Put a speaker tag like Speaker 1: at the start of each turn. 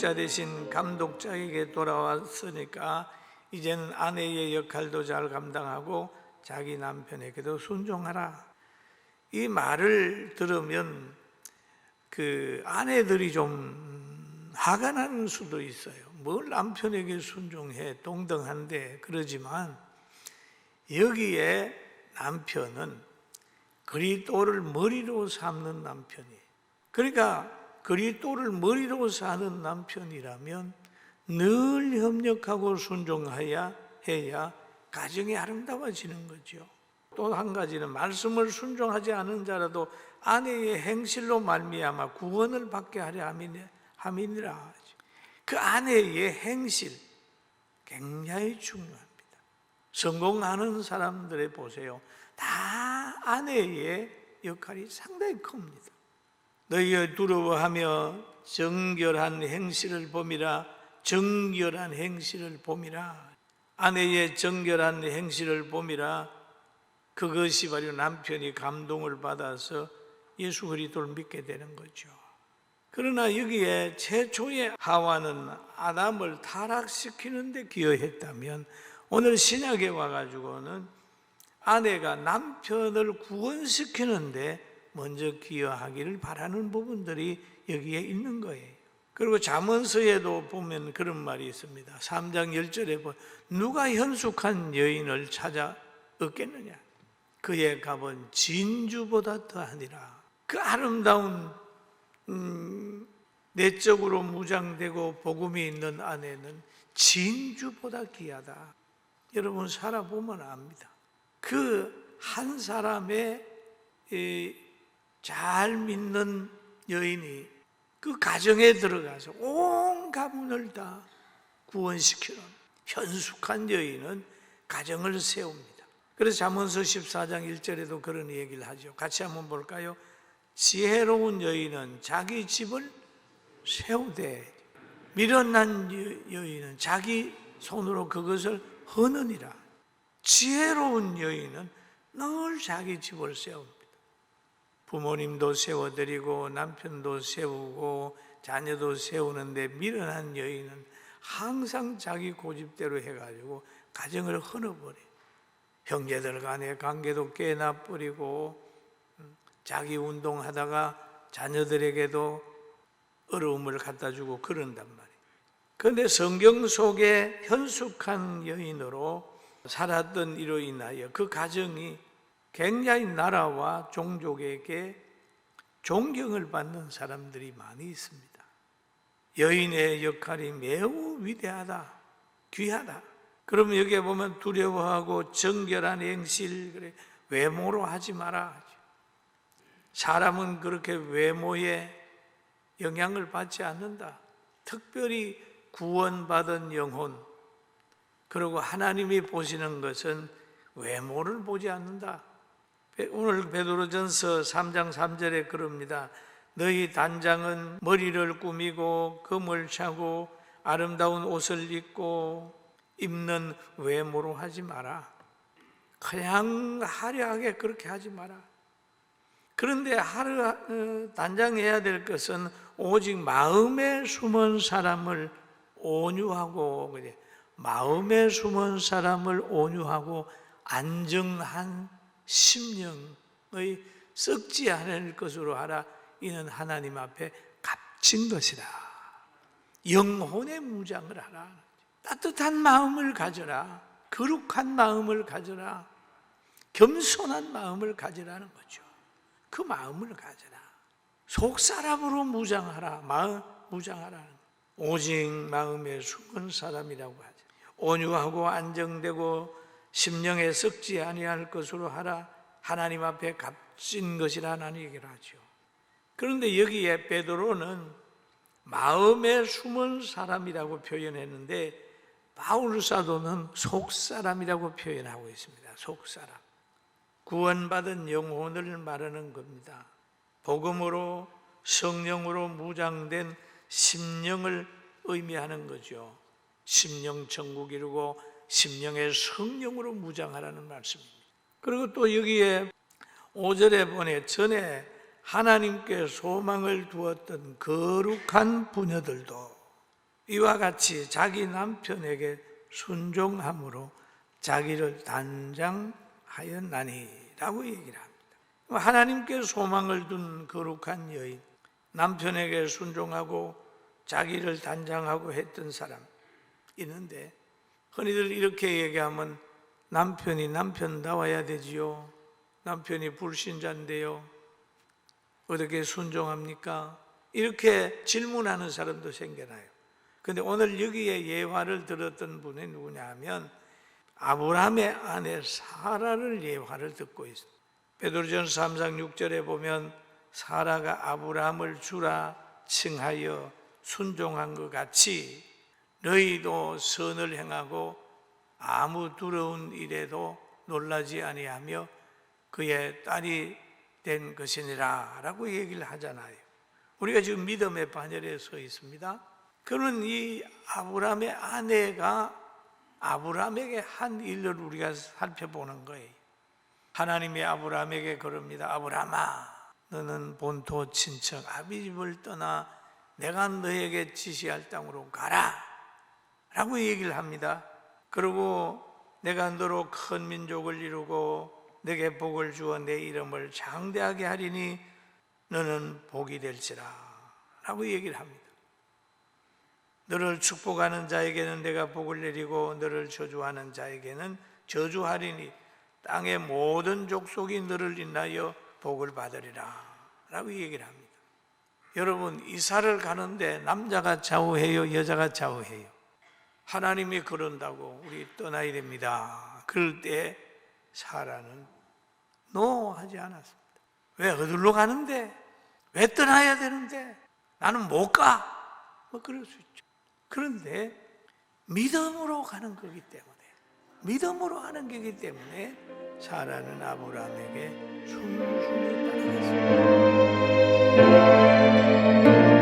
Speaker 1: 권력자 대신 감독자에게 돌아왔으니까 이제는 아내의 역할도 잘 감당하고 자기 남편에게도 순종하라. 이 말을 들으면 그 아내들이 좀 화가 나는 수도 있어요. 뭘 남편에게 순종해, 동등한데. 그러지만 여기에 남편은 그리스도를 머리로 삼는 남편이에요. 그러니까 그리스도를 머리로 사는 남편이라면 늘 협력하고 순종해야 해야 가정이 아름다워지는 거죠. 또 한 가지는 말씀을 순종하지 않은 자라도 아내의 행실로 말미암아 구원을 받게 하려 함이니라. 그 아내의 행실 굉장히 중요합니다. 성공하는 사람들에 보세요. 다 아내의 역할이 상당히 큽니다. 너희의 두려워하며 정결한 행실을 봄이라. 정결한 행실을 봄이라. 아내의 정결한 행실을 봄이라. 그것이 바로 남편이 감동을 받아서 예수 그리스도를 믿게 되는 거죠. 그러나 여기에 최초의 하와는 아담을 타락시키는 데 기여했다면 오늘 신약에 와가지고는 아내가 남편을 구원시키는데 먼저 기여하기를 바라는 부분들이 여기에 있는 거예요. 그리고 잠언서에도 보면 그런 말이 있습니다. 3장 10절에 보면 누가 현숙한 여인을 찾아 얻겠느냐. 그의 값은 진주보다 더하니라. 그 아름다운 내적으로 무장되고 복음이 있는 아내는 진주보다 귀하다. 여러분 살아보면 압니다. 그 한 사람의 잘 믿는 여인이 그 가정에 들어가서 온 가문을 다 구원시키는 현숙한 여인은 가정을 세웁니다. 그래서 잠언서 14장 1절에도 그런 얘기를 하죠. 같이 한번 볼까요? 지혜로운 여인은 자기 집을 세우되 미련한 여인은 자기 손으로 그것을 허느니라. 지혜로운 여인은 늘 자기 집을 세웁니다. 부모님도 세워드리고 남편도 세우고 자녀도 세우는데 미련한 여인은 항상 자기 고집대로 해가지고 가정을 끊어버려요. 형제들 간의 관계도 깨나버리고 자기 운동하다가 자녀들에게도 어려움을 갖다 주고 그런단 말이에요. 그런데 성경 속에 현숙한 여인으로 살았던 이로 인하여 그 가정이 굉장히 나라와 종족에게 존경을 받는 사람들이 많이 있습니다. 여인의 역할이 매우 위대하다, 귀하다. 그러면 여기에 보면 두려워하고 정결한 행실, 그래 외모로 하지 마라. 사람은 그렇게 외모에 영향을 받지 않는다. 특별히 구원받은 영혼, 그리고 하나님이 보시는 것은 외모를 보지 않는다. 오늘 베드로전서 3장 3절에 그럽니다. 너희 단장은 머리를 꾸미고 금을 차고 아름다운 옷을 입고 입는 외모로 하지 마라. 그냥 화려하게 그렇게 하지 마라. 그런데 단장해야 될 것은 오직 마음에 숨은 사람을 온유하고, 마음에 숨은 사람을 온유하고 안정한 심령의 썩지 않을 것으로 하라. 이는 하나님 앞에 값진 것이라. 영혼의 무장을 하라. 따뜻한 마음을 가져라. 거룩한 마음을 가져라. 겸손한 마음을 가지라는 거죠. 그 마음을 가져라. 속사람으로 무장하라. 마음 무장하라는 거예요. 오직 마음에 숨은 사람이라고 하죠. 온유하고 안정되고 심령에 썩지 아니할 것으로 하라. 하나님 앞에 값진 것이라는 얘기를 하죠. 그런데 여기에 베드로는 마음에 숨은 사람이라고 표현했는데 바울 사도는 속사람이라고 표현하고 있습니다. 속사람. 구원받은 영혼을 말하는 겁니다. 복음으로 성령으로 무장된 심령을 의미하는 거죠. 심령 천국 이루고 심령의 성령으로 무장하라는 말씀입니다. 그리고 또 여기에 5절에 보내 전에 하나님께 소망을 두었던 거룩한 부녀들도 이와 같이 자기 남편에게 순종함으로 자기를 단장하였나니라고 얘기를 합니다. 하나님께 소망을 둔 거룩한 여인, 남편에게 순종하고 자기를 단장하고 했던 사람 있는데, 흔히들 이렇게 얘기하면 남편이 남편다워야 되지요. 남편이 불신자인데요, 어떻게 순종합니까? 이렇게 질문하는 사람도 생겨나요. 근데 오늘 여기에 예화를 들었던 분이 누구냐 하면 아브라함의 아내 사라를 예화를 듣고 있습니다. 베드로전서 3장 6절에 보면 사라가 아브라함을 주라 칭하여 순종한 것 같이 너희도 선을 행하고 아무 두려운 일에도 놀라지 아니하며 그의 딸이 된 것이니라 라고 얘기를 하잖아요. 우리가 지금 믿음의 반열에 서 있습니다. 그는 이 아브라함의 아내가 아브라함에게 한 일을 우리가 살펴보는 거예요. 하나님이 아브라함에게 그럽니다. 아브라함아, 너는 본토 친척 아비집을 떠나 내가 너에게 지시할 땅으로 가라 라고 얘기를 합니다. 그리고 내가 너로 큰 민족을 이루고 내게 복을 주어 내 이름을 장대하게 하리니 너는 복이 될지라 라고 얘기를 합니다. 너를 축복하는 자에게는 내가 복을 내리고 너를 저주하는 자에게는 저주하리니 땅의 모든 족속이 너를 인하여 복을 받으리라 라고 얘기를 합니다. 여러분, 이사를 가는데 남자가 좌우해요, 여자가 좌우해요? 하나님이 그런다고 우리 떠나야 됩니다. 그럴 때 사라는 노 하지 않았습니다. 왜 어디로 가는데? 왜 떠나야 되는데? 나는 못 가. 뭐 그럴 수 있죠. 그런데 믿음으로 가는 거기 때문에, 믿음으로 하는 거기 때문에 사라는 아브라함에게 순순히 따라갔습니다.